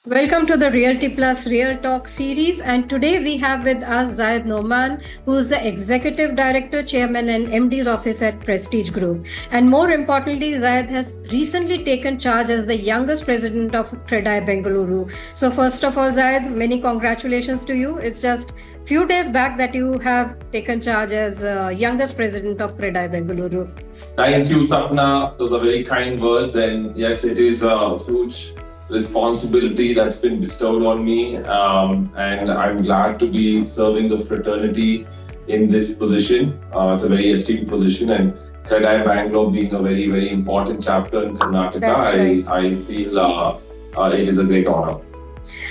Welcome to the Realty Plus Real Talk series. And today we have with us Zayd Noaman, who is the Executive Director, Chairman, and MD's Office at Prestige Group. And more importantly, Zayd has recently taken charge as the youngest president of Kedia Bengaluru. So, first of all, Zayd, many congratulations to you. It's just few days back that you have taken charge as youngest president of Kedia Bengaluru. Thank you, Sapna. Those are very kind words. And yes, it is a huge responsibility that's been bestowed on me. And I'm glad to be serving the fraternity in this position. It's a very esteemed position. And Kedia Bangalore being a very, very important chapter in Karnataka, That's right. I feel it is a great honor.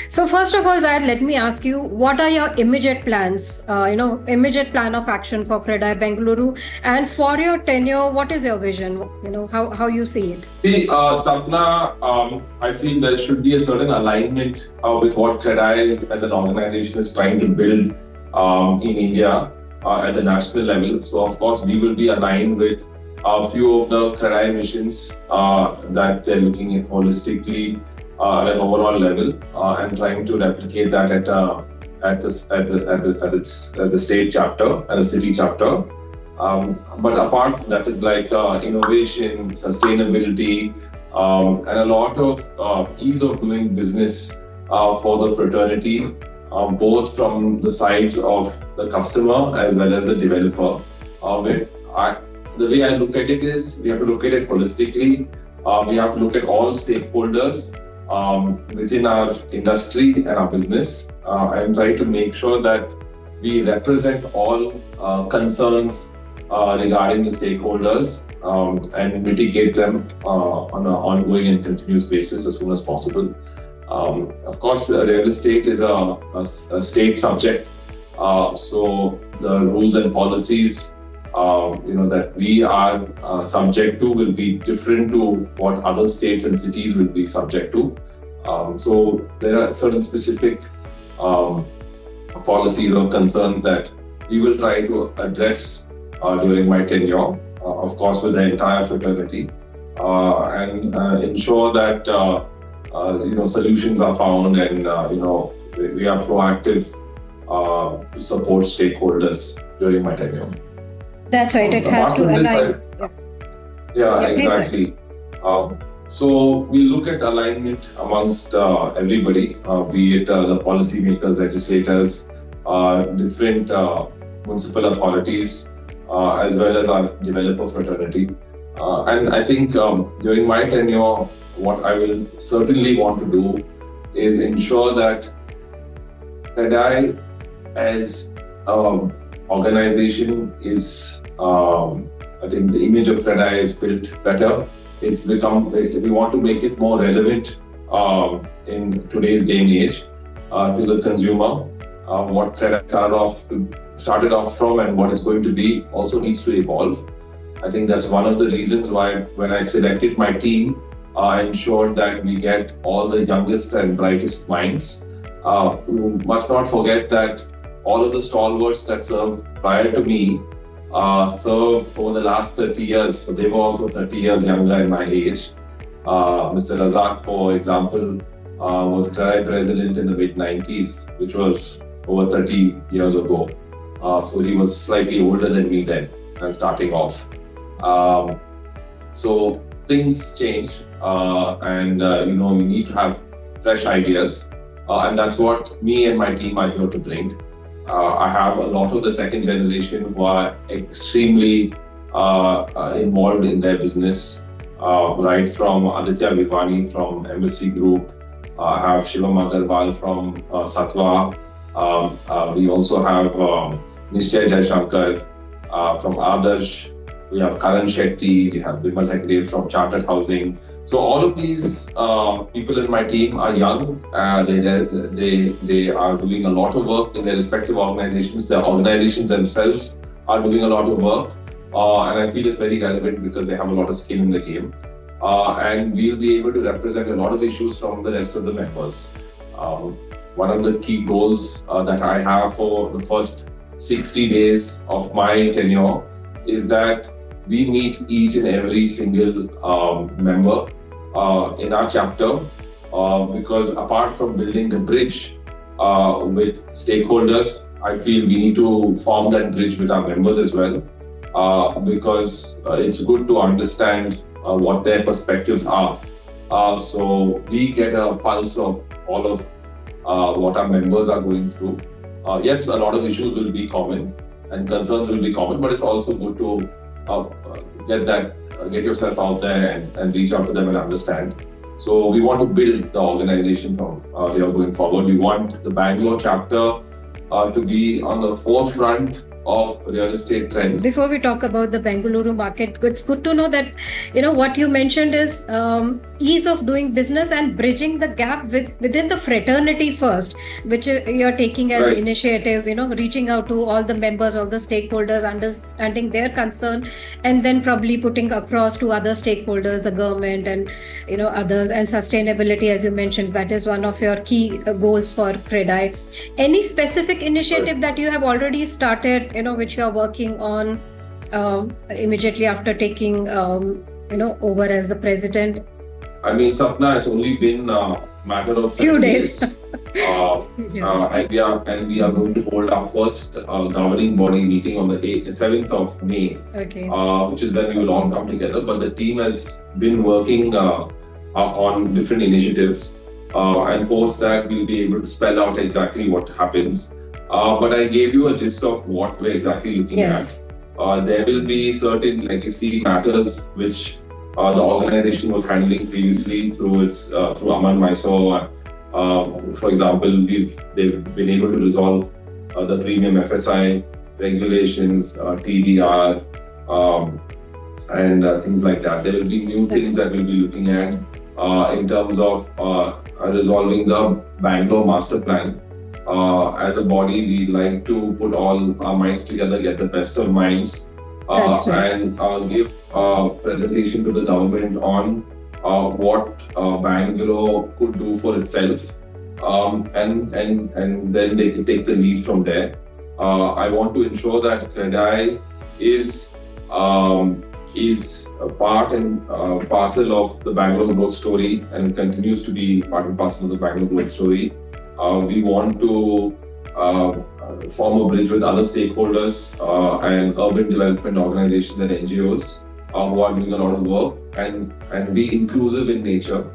So first of all, Zaid, let me ask you, what are your immediate plans? Immediate plan of action for Kedia Bengaluru, and for your tenure, what is your vision? How you see it? See, Sapna, I feel there should be a certain alignment with what Kedia is as an organization is trying to build in India at the national level. So, of course, we will be aligned with a few of the Kedia missions that they're looking at holistically at an overall level and trying to replicate that at the state chapter and the city chapter. But apart from that is like innovation, sustainability, and a lot of ease of doing business for the fraternity, both from the sides of the customer as well as the developer. The way I look at it is we have to look at it holistically. We have to look at all stakeholders within our industry and our business and try to make sure that we represent all concerns regarding the stakeholders and mitigate them on an ongoing and continuous basis as soon as possible. Of course, real estate is a state subject, so the rules and policies that we are subject to will be different to what other states and cities will be subject to. So there are certain specific policies or concerns that we will try to address during my tenure, of course, with the entire fraternity, and ensure that solutions are found and we are proactive to support stakeholders during my tenure. That's right. It has to align. Yeah, exactly. So we look at alignment amongst everybody, be it the policymakers, legislators, different municipal authorities, as well as our developer fraternity. And I think during my tenure, what I will certainly want to do is ensure that Kedia as organization is, I think the image of Kedia is built better. We want to make it more relevant in today's day and age to the consumer. What Kedia started off from and what it's going to be also needs to evolve. I think that's one of the reasons why when I selected my team, I ensured that we get all the youngest and brightest minds. We must not forget that all of the stalwarts that served prior to me served over the last 30 years. So they were also 30 years younger in my age. Mr. Razak, for example, was Kedia president in the mid-90s, which was over 30 years ago. So he was slightly older than me then and starting off. So things change and you need to have fresh ideas. And that's what me and my team are here to bring. I have a lot of the second generation who are extremely involved in their business, right from Aditya Vivani from Embassy Group. I have Shivam Agarwal from Satwa. We also have Nishchay Jaishankar from Adarsh. We have Karan Shetty. We have Vimal Hegde from Chartered Housing. So all of these people in my team are young. They are doing a lot of work in their respective organizations. Their organizations themselves are doing a lot of work. And I feel it's very relevant because they have a lot of skin in the game. And we'll be able to represent a lot of issues from the rest of the members. One of the key goals that I have for the first 60 days of my tenure is that we meet each and every single member in our chapter because apart from building the bridge with stakeholders, I feel we need to form that bridge with our members as well, because it's good to understand what their perspectives are. So we get a pulse of all of what our members are going through. Yes, a lot of issues will be common and concerns will be common, but it's also good to get yourself out there and reach out to them and understand. So we want to build the organization from here going forward. We want the Bangalore chapter to be on the forefront of real estate trends. Before we talk about the Bengaluru market, it's good to know that, what you mentioned is ease of doing business and bridging the gap within the fraternity first, which you're taking as initiative, reaching out to all the members, all the stakeholders, understanding their concern, and then probably putting across to other stakeholders, the government and, others, and sustainability, as you mentioned, that is one of your key goals for CREDAI. Any specific initiative that you have already started, which you are working on immediately after taking, over as the president? I mean, Sapna, it's only been a matter of few days. And we are going to hold our first governing body meeting on the 7th of May, which is when we will all come together. But the team has been working on different initiatives, and post that we'll be able to spell out exactly what happens. But I gave you a gist of what we're exactly looking at. There will be certain legacy matters which the organization was handling previously through Aman Mysore. For example, they've been able to resolve the premium FSI regulations, TDR, and things like that. There will be new things that we'll be looking at in terms of resolving the Bangalore master plan. As a body, we like to put all our minds together, get the best of minds, and give a presentation to the government on what Bangalore could do for itself, and then they can take the lead from there. I want to ensure that CREDAI is a part and parcel of the Bangalore growth story and continues to be part and parcel of the Bangalore growth story. We want to form a bridge with other stakeholders and urban development organizations and NGOs who are doing a lot of work and be inclusive in nature.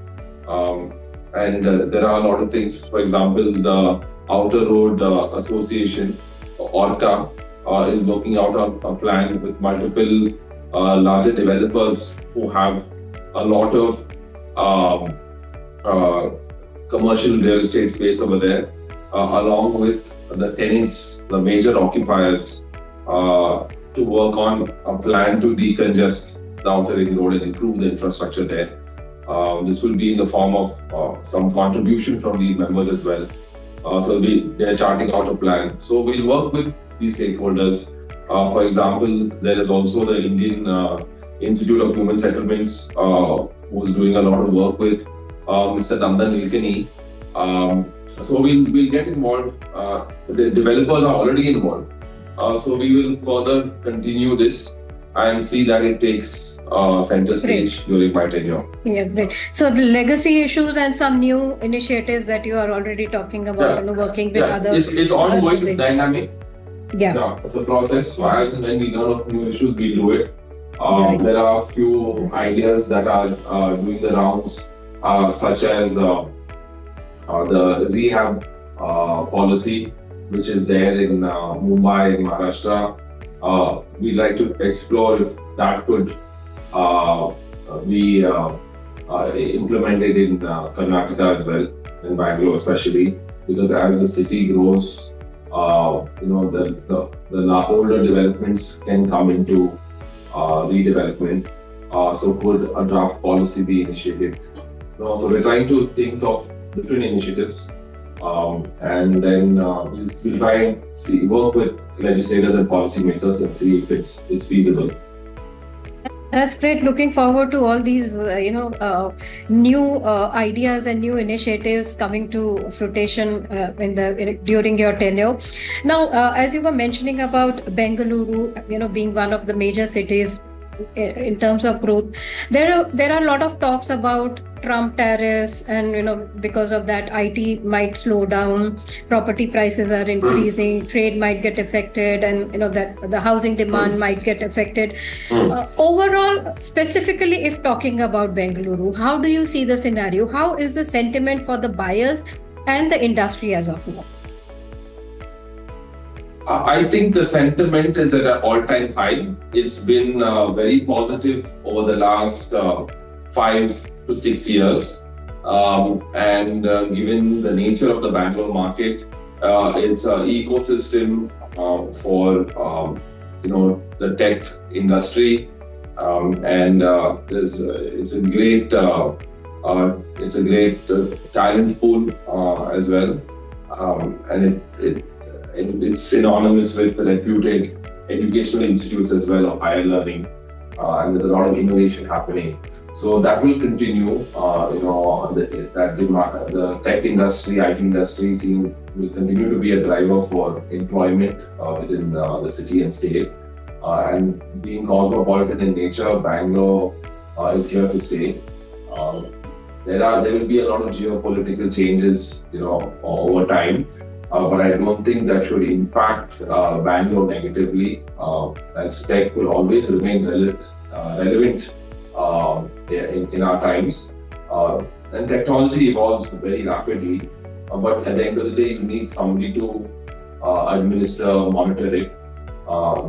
And there are a lot of things. For example, the Outer Road Association, ORCA, is working out a plan with multiple larger developers who have a lot of commercial real estate space over there, along with the tenants, the major occupiers, to work on a plan to decongest the Outer Ring Road and improve the infrastructure there. This will be in the form of some contribution from these members as well. So they're charting out a plan. So we'll work with these stakeholders. For example, there is also the Indian Institute of Human Settlements, who's doing a lot of work with Mr. Nandan Nilekani. So we'll get involved. The developers are already involved. So we will further continue this and see that it takes center stage during my tenure. Yeah, great. So the legacy issues and some new initiatives that you are already talking about, working with others. It's ongoing, it's dynamic. Yeah, it's a process. So as and when we learn of new issues, we do it. There are a few ideas that are doing the rounds, such as the rehab policy, which is there in Mumbai and Maharashtra. We'd like to explore if that could be implemented in Karnataka as well, in Bangalore especially, because as the city grows, the older developments can come into redevelopment. So could a draft policy be initiated? So we're trying to think of different initiatives, and then we'll try and work with legislators and policymakers and see if it's feasible. That's great. Looking forward to all these, new ideas and new initiatives coming to fruition during your tenure. Now, as you were mentioning about Bengaluru, being one of the major cities in terms of growth, there are a lot of talks about Trump tariffs, and because of that, IT might slow down, property prices are increasing, trade might get affected, and that the housing demand might get affected. Overall, specifically, if talking about Bengaluru, how do you see the scenario? How is the sentiment for the buyers and the industry as of now? I think the sentiment is at an all-time high. It's been very positive over the last 5 to 6 years. And given the nature of the Bangalore market, it's an ecosystem for the tech industry, and it's a great talent pool as well, and it's synonymous with reputed educational institutes as well of higher learning, and there's a lot of innovation happening. So that will continue. The tech industry, IT industry, will continue to be a driver for employment within the city and state. And being cosmopolitan in nature, Bangalore is here to stay. There will be a lot of geopolitical changes, over time. But I don't think that should impact Bangalore negatively, as tech will always remain relevant in our times. And technology evolves very rapidly, but at the end of the day, you need somebody to administer, monitor it.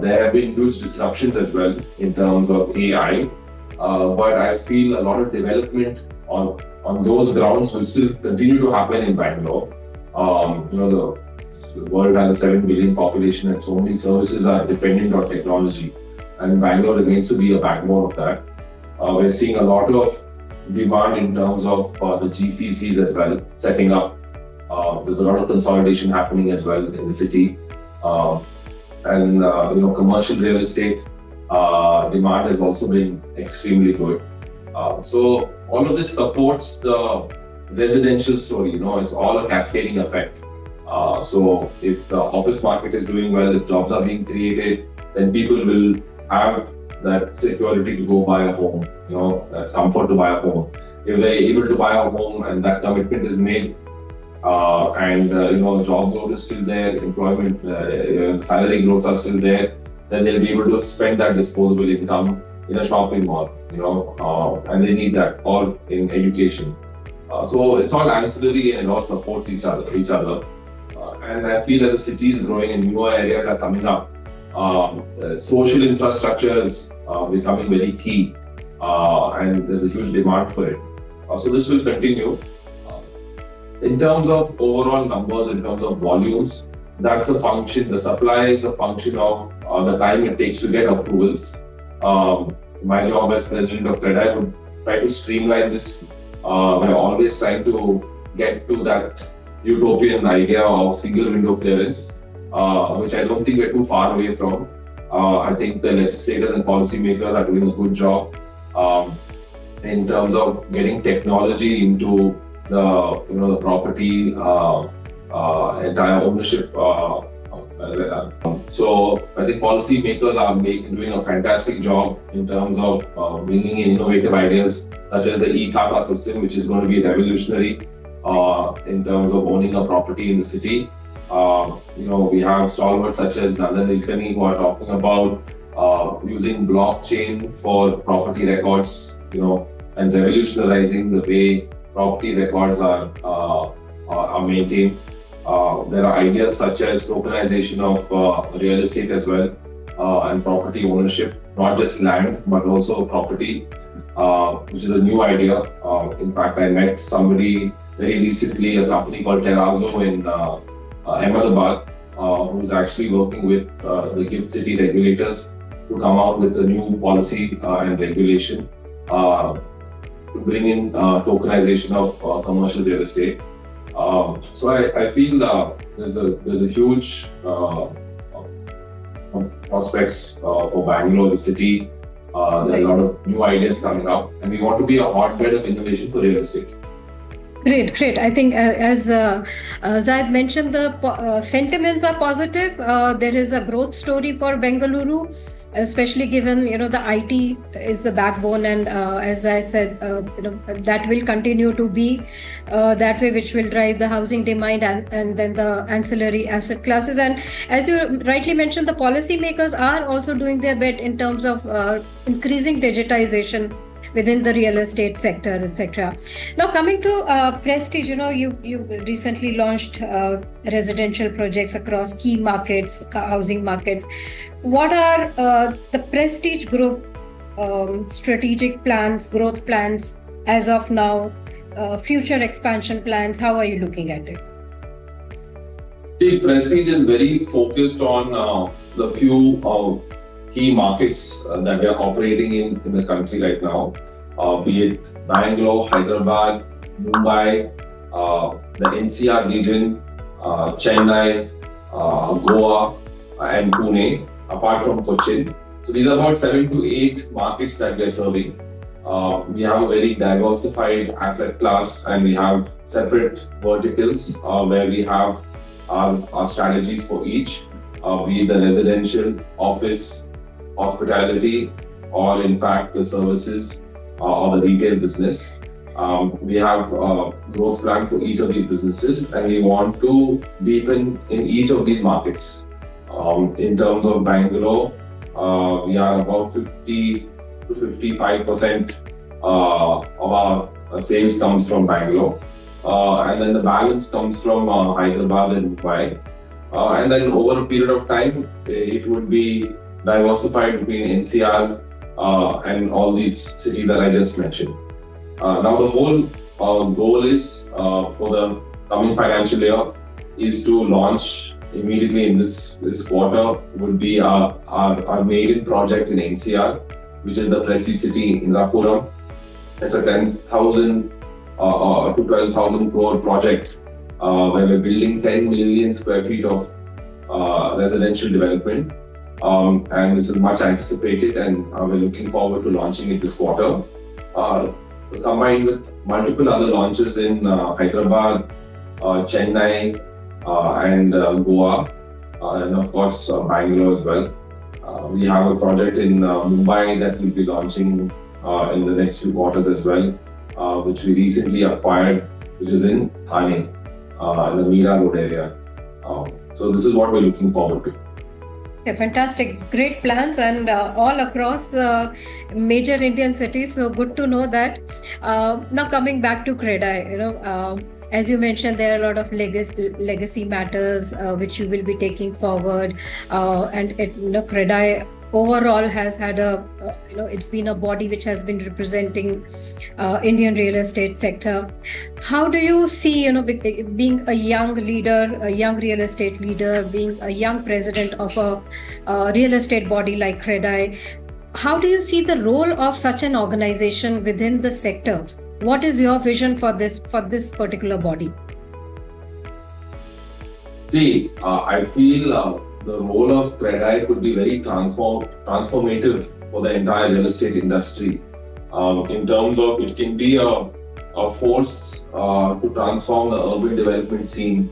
There have been huge disruptions as well in terms of AI, but I feel a lot of development on those grounds will still continue to happen in Bangalore. The world has a 7 billion population, and so many services are dependent on technology, and Bangalore remains to be a backbone of that. We're seeing a lot of demand in terms of the GCCs as well setting up. There's a lot of consolidation happening as well in the city, and commercial real estate demand has also been extremely good. So all of this supports the residential story. It's all a cascading effect. So if the office market is doing well, if jobs are being created, then people will have that security to go buy a home, that comfort to buy a home. If they're able to buy a home and that commitment is made, and job growth is still there, employment, salary growths are still there, then they'll be able to spend that disposable income in a shopping mall, and they need that, or in education. So it's all ancillary and it all supports each other. And I feel as the city is growing and newer areas are coming up, social infrastructure is becoming very key, and there's a huge demand for it. So this will continue. In terms of overall numbers, in terms of volumes, that's a function, the supply is a function of the time it takes to get approvals. My job as president of Kedia would try to streamline this. We're always trying to get to that utopian idea of single window clearance, which I don't think we're too far away from. I think the legislators and policymakers are doing a good job in terms of getting technology into the property entire ownership. So I think policymakers are doing a fantastic job in terms of bringing in innovative ideas such as the e-Khata system, which is going to be revolutionary in terms of owning a property in the city. We have stalwarts such as Nandan Nilekani who are talking about using blockchain for property records, and revolutionizing the way property records are maintained. There are ideas such as tokenization of real estate as well, and property ownership, not just land but also property, which is a new idea. In fact, I met somebody very recently, a company called Terrazzo in Ahmedabad, who's actually working with the GIFT City regulators to come out with a new policy and regulation to bring in tokenization of commercial real estate. So I feel there's a huge prospects for Bangalore as a city. There are a lot of new ideas coming up, and we want to be a hotbed of innovation for real estate. Great. I think as Zayd mentioned, the sentiments are positive. There is a growth story for Bengaluru. especially given the IT is the backbone, and as I said, that will continue to be that way, which will drive the housing demand, and then the ancillary asset classes. And as you rightly mentioned, the policymakers are also doing their bit in terms of increasing digitization within the real estate sector, etc. Now, coming to Prestige, you recently launched residential projects across key markets, housing markets. What are the Prestige Group strategic plans, growth plans as of now, future expansion plans? How are you looking at it? See, Prestige is very focused on the few key markets that we are operating in the country right now, be it Bangalore, Hyderabad, Mumbai, the NCR region, Chennai, Goa, and Pune, apart from Cochin. So these are about 7 to 8 markets that we are serving. We have a very diversified asset class, and we have separate verticals where we have our strategies for each, be it the residential, office, hospitality, or in fact the services or the retail business. We have a growth plan for each of these businesses, and we want to deepen in each of these markets. In terms of Bangalore, we are about 50 to 55% of our sales comes from Bangalore. And then the balance comes from Hyderabad and Mumbai. And then over a period of time, it would be diversified between NCR and all these cities that I just mentioned. Now the whole goal is for the coming financial year is to launch immediately in this quarter would be our maiden project in NCR, which is the Prestige City Indirapuram. It's a 10,000 to 12,000 crore project where we're building 10 million square feet of residential development. And this is much anticipated, and we're looking forward to launching it this quarter. Combined with multiple other launches in Hyderabad, Chennai, and Goa, and of course Bangalore as well. We have a project in Mumbai that we'll be launching in the next few quarters as well, which we recently acquired, which is in Thane, in the Mira Road area. So this is what we're looking forward to. Yeah, fantastic. Great plans, and all across major Indian cities. So good to know that. Now coming back to Kedia, as you mentioned, there are a lot of legacy matters which you will be taking forward, and Kedia overall has had it's been a body which has been representing Indian real estate sector. How do you see, being a young leader, a young real estate leader, being a young president of a real estate body like Kedia, how do you see the role of such an organization within the sector? What is your vision for this particular body? See, I feel the role of Kedia could be very transformative for the entire real estate industry. In terms of it can be a force to transform the urban development scene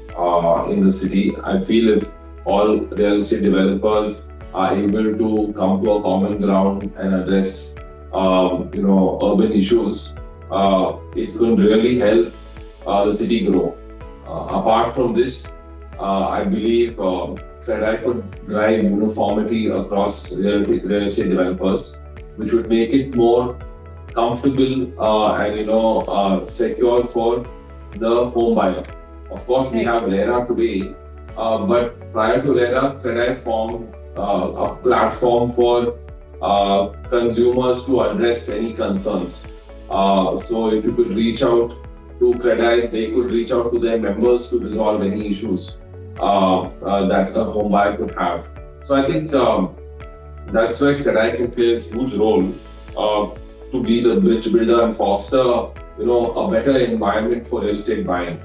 in the city. I feel if all real estate developers are able to come to a common ground and address urban issues, it could really help the city grow. Apart from this, I believe Kedia could drive uniformity across real estate developers, which would make it more comfortable and secure for the home buyer. Of course, we have RERA today, but prior to RERA, Kedia formed a platform for consumers to address any concerns. So if you could reach out to Kedia, they could reach out to their members to resolve any issues that a home buyer could have. So I think that's where Kedia can play a huge role to be the bridge builder and foster, a better environment for real estate buying.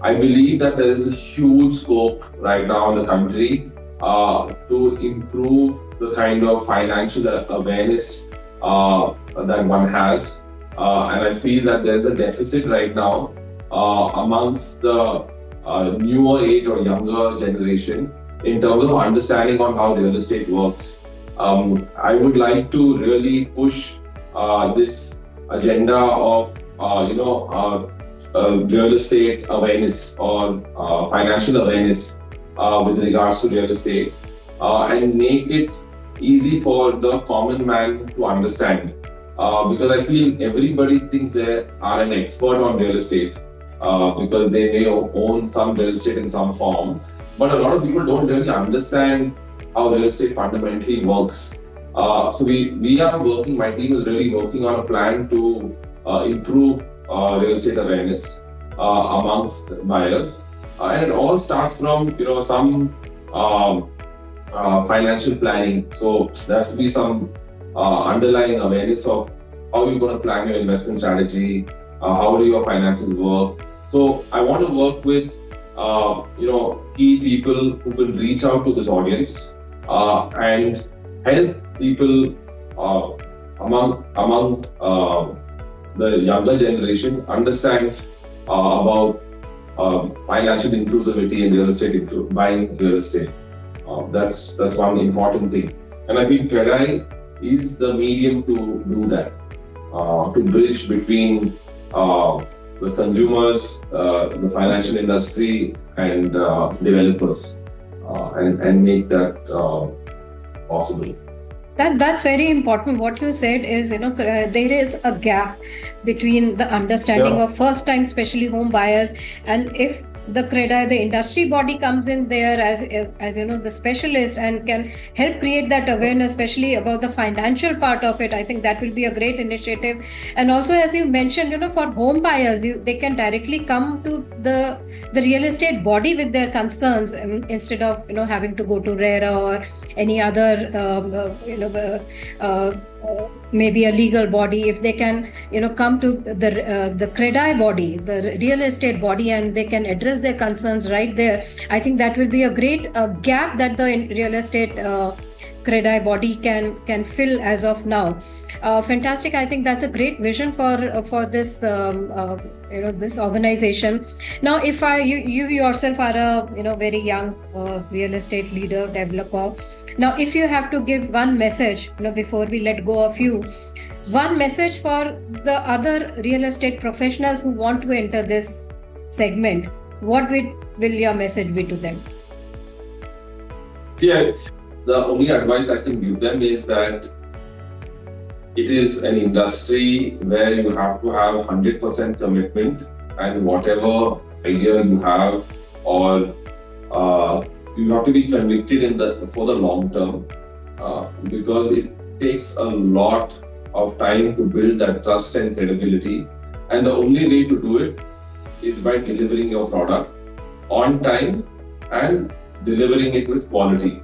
I believe that there is a huge scope right now in the country to improve the kind of financial awareness that one has. And I feel that there's a deficit right now amongst the newer age or younger generation in terms of understanding on how real estate works. I would like to really push this agenda of real estate awareness or financial awareness with regards to real estate, and make it easy for the common man to understand. Because I feel everybody thinks they are an expert on real estate because they may own some real estate in some form, but a lot of people don't really understand how real estate fundamentally works. So we are working, my team is really working on a plan to improve real estate awareness amongst buyers. And it all starts from some financial planning. So there has to be some underlying awareness of how you're going to plan your investment strategy, how do your finances work. So I want to work with key people who will reach out to this audience and help people among the younger generation understand about financial inclusivity in real estate, buying real estate. That's one important thing, and I think Kedia is the medium to do that, to bridge between the consumers, the financial industry, and developers, and make that possible. That's very important. What you said is, there is a gap between the understanding of first-time, especially home buyers, and if the Kedia, the industry body, comes in there as the specialist and can help create that awareness, especially about the financial part of it. I think that will be a great initiative. And also, as you mentioned, for home buyers, they can directly come to the real estate body with their concerns instead of having to go to RERA or any other maybe a legal body. If they can come to the Kedia body, the real estate body, and they can address their concerns right there, I think that will be a great gap that the real estate Kedia body can fill as of now. Fantastic. I think that's a great vision for this this organization. Now, if you yourself are a very young real estate leader, developer. Now, if you have to give one message, before we let go of you, one message for the other real estate professionals who want to enter this segment, what will your message be to them? Yes, the only advice I can give them is that it is an industry where you have to have 100% commitment, and whatever idea you have, or you have to be convicted for the long term, because it takes a lot of time to build that trust and credibility, and the only way to do it is by delivering your product on time and delivering it with quality.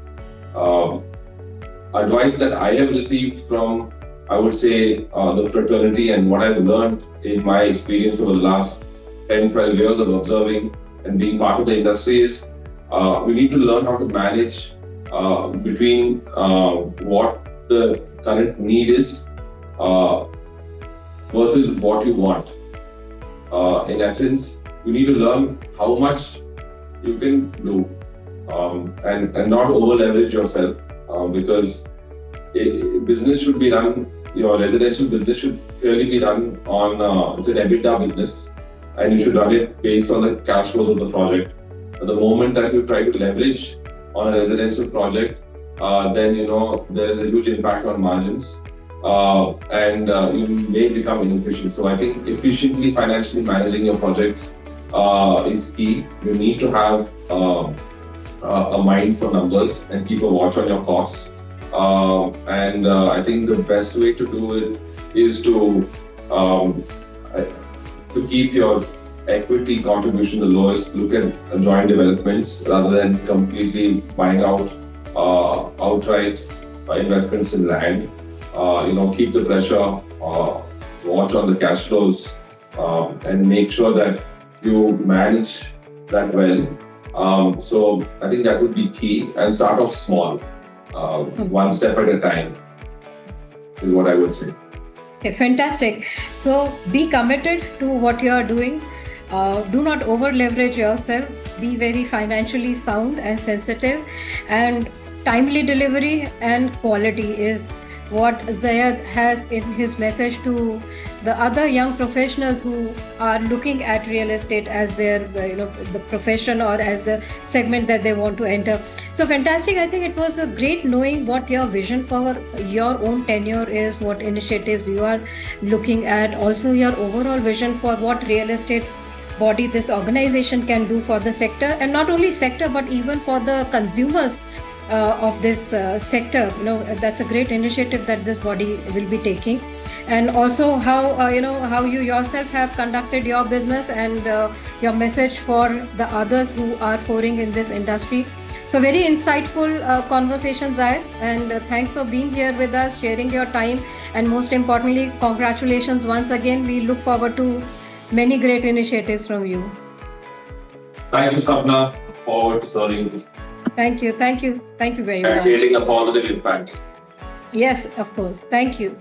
Advice that I have received from, I would say, the fraternity, and what I've learned in my experience over the last 10-12 years of observing and being part of the industry is we need to learn how to manage between what the current need is versus what you want. In essence, you need to learn how much you can do, and not over leverage yourself, because business should be run, your residential business should clearly be run on, it's an EBITDA business, and you should run it based on the cash flows of the project. The moment that you try to leverage on a residential project, then there is a huge impact on margins, and you may become inefficient. So I think efficiently financially managing your projects is key. You need to have a mind for numbers and keep a watch on your costs. And I think the best way to do it is to keep your equity contribution the lowest. Look at joint developments rather than completely buying out outright investments in land. Keep the pressure, watch on the cash flows, and make sure that you manage that well. So I think that would be key, and start off small, one step at a time is what I would say. Okay, fantastic. So be committed to what you are doing. Do not over leverage yourself. Be very financially sound and sensitive, and timely delivery and quality is what Zayd has in his message to the other young professionals who are looking at real estate as their the profession or as the segment that they want to enter. So fantastic. I think it was a great knowing what your vision for your own tenure is, what initiatives you are looking at, also your overall vision for what real estate body this organization can do for the sector, and not only sector but even for the consumers of this sector. That's a great initiative that this body will be taking, and also how how you yourself have conducted your business and your message for the others who are pouring in this industry. So very insightful conversation, Zayd, and thanks for being here with us, sharing your time, and most importantly, congratulations once again. We look forward to many great initiatives from you. Thank you, Sapna. Forward to serving you. Thank you very much. And creating a positive impact. Yes, of course. Thank you.